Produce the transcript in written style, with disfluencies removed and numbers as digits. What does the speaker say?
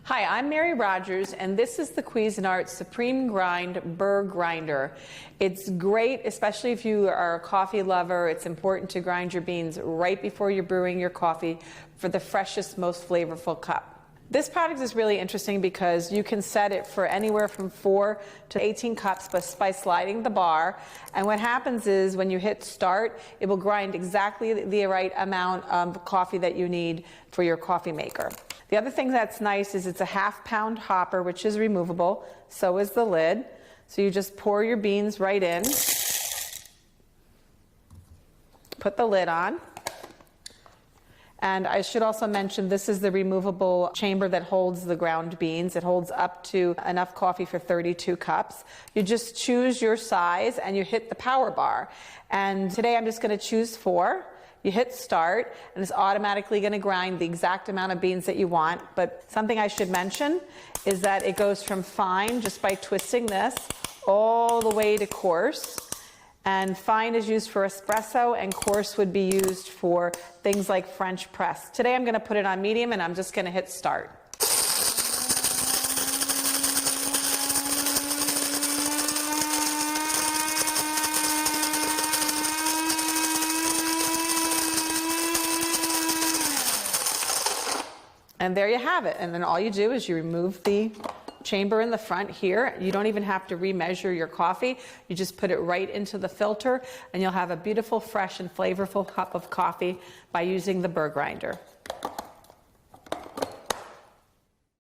Hi, I'm Mary Rogers, and this is the Cuisinart Supreme Grind Burr Grinder. It's great, especially if you are a coffee lover. It's important to grind your beans right before you're brewing your coffee for the freshest, most flavorful cup. This product is really interesting because you can set it for anywhere from 4 to 18 cups by sliding the bar. And what happens is when you hit start, it will grind exactly the right amount of coffee that you need for your coffee maker. The other thing that's nice is it's a half-pound hopper, which is removable. So is the lid. So you just pour your beans right in, put the lid on. And I should also mention this is the removable chamber that holds the ground beans. It holds up to enough coffee for 32 cups. You just choose your size and you hit the power bar. And today I'm just going to choose 4. You hit start and it's automatically going to grind the exact amount of beans that you want. But something I should mention is that it goes from fine just by twisting this all the way to coarse. And fine is used for espresso and coarse would be used for things like French press. Today I'm going to put it on medium and I'm just going to hit start. And there you have it. And then all you do is you remove the chamber in the front here. You don't even have to remeasure your coffee. You just put it right into the filter and you'll have a beautiful, fresh and flavorful cup of coffee by using the Burr grinder.